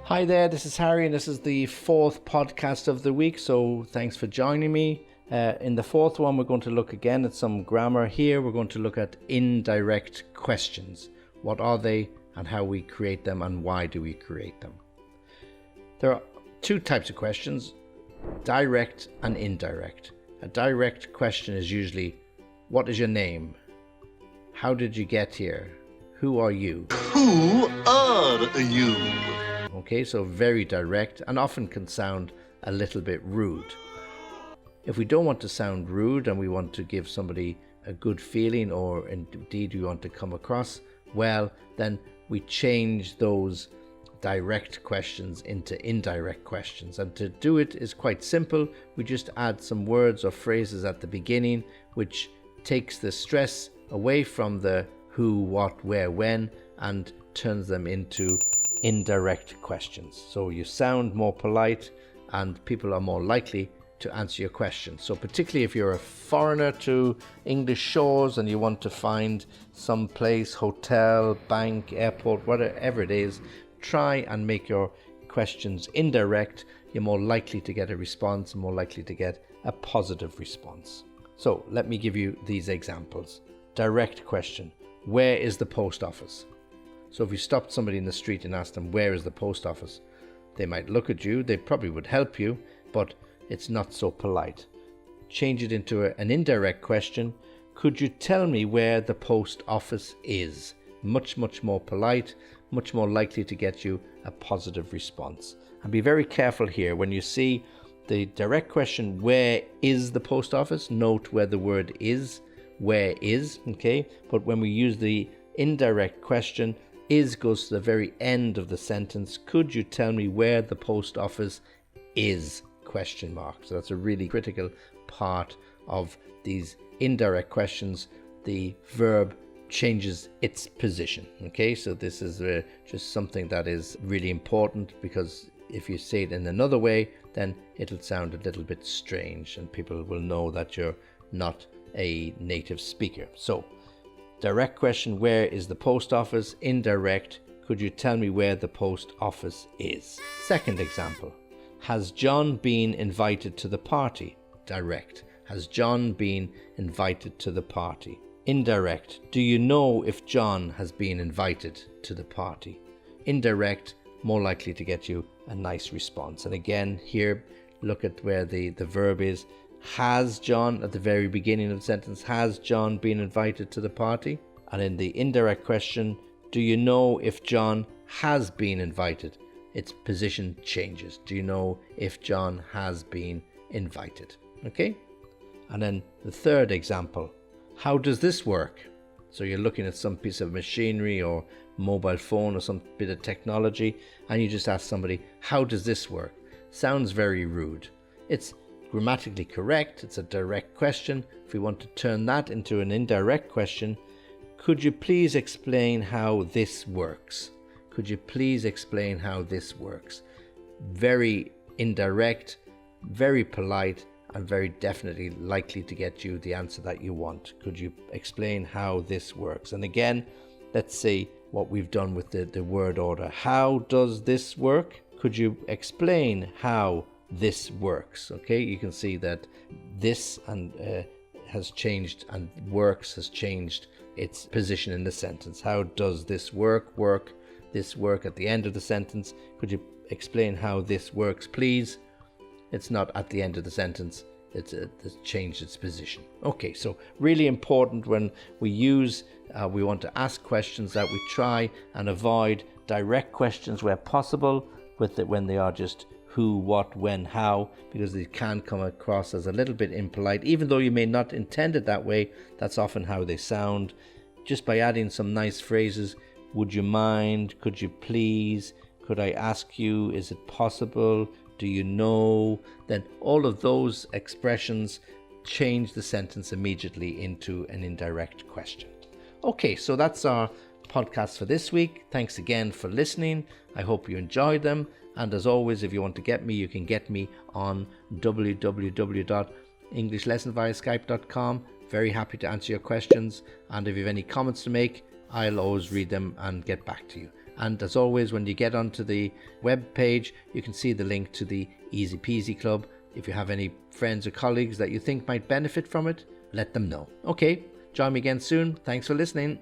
Hi there, this is Harry, and this is the fourth podcast of the week, so thanks for joining me. In the fourth one, we're going to look again at some grammar. Here, we're going to look at indirect questions. What are they, and how we create them, and why do we create them? There are two types of questions, direct and indirect. A direct question is usually, what is your name? How did you get here? Who are you? Who are you? Okay, so very direct and often can sound a little bit rude. If we don't want to sound rude and we want to give somebody a good feeling, or indeed we want to come across well, then we change those direct questions into indirect questions. And to do it is quite simple. We just add some words or phrases at the beginning, which takes the stress away from the who, what, where, when, and turns them into indirect questions. So you sound more polite and people are more likely to answer your question. So particularly if you're a foreigner to English shores and you want to find some place, hotel, bank, airport, whatever it is, try and make your questions indirect. You're more likely to get a response, more likely to get a positive response. So let me give you these examples. Direct question: where is the post office? So if you stopped somebody in the street and asked them, where is the post office? They might look at you, they probably would help you, but it's not so polite. Change it into an indirect question. Could you tell me where the post office is? Much more polite, much more likely to get you a positive response. And be very careful here. When you see the direct question, where is the post office? Note where the word is, where is, okay? But when we use the indirect question, is goes to the very end of the sentence. Could you tell me where the post office is? Question mark. So that's a really critical part of these indirect questions. The verb changes its position. Okay, so this is just something that is really important, because if you say it in another way, then it'll sound a little bit strange and people will know that you're not a native speaker. So direct question, where is the post office? Indirect, could you tell me where the post office is? Second example, has John been invited to the party? Direct, has John been invited to the party? Indirect, do you know if John has been invited to the party? Indirect, more likely to get you a nice response. And again, here, look at where the verb is. Has John, at the very beginning of the sentence, has John been invited to the party? And in the indirect question, do you know if John has been invited? Its position changes. Do you know if John has been invited? Okay? And then the third example, how does this work? So you're looking at some piece of machinery or mobile phone or some bit of technology, and you just ask somebody, how does this work? Sounds very rude. It's grammatically correct, it's a direct question. If we want to turn that into an indirect question, could you please explain how this works? Could you please explain how this works? Very indirect, very polite, and very definitely likely to get you the answer that you want. Could you explain how this works? And again, let's see what we've done with the word order. How does this work? Could you explain how this works? Okay, you can see that this and has changed, and works has changed its position in the sentence. How does this work? This work at the end of the sentence. Could you explain how this works, please? It's not at the end of the sentence. It's changed its position. Okay, so really important when we want to ask questions, that we try and avoid direct questions where possible, when they are just who, what, when, how, because they can come across as a little bit impolite. Even though you may not intend it that way, that's often how they sound. Just by adding some nice phrases, would you mind, could you please, could I ask you, is it possible, do you know, then all of those expressions change the sentence immediately into an indirect question. Okay, so that's our podcast for this week. Thanks again for listening. I hope you enjoyed them. And as always, if you want to get me, you can get me on www.englishlessonviaskype.com. Very happy to answer your questions. And if you have any comments to make, I'll always read them and get back to you. And as always, when you get onto the web page, you can see the link to the Easy Peasy Club. If you have any friends or colleagues that you think might benefit from it, let them know. Okay, join me again soon. Thanks for listening.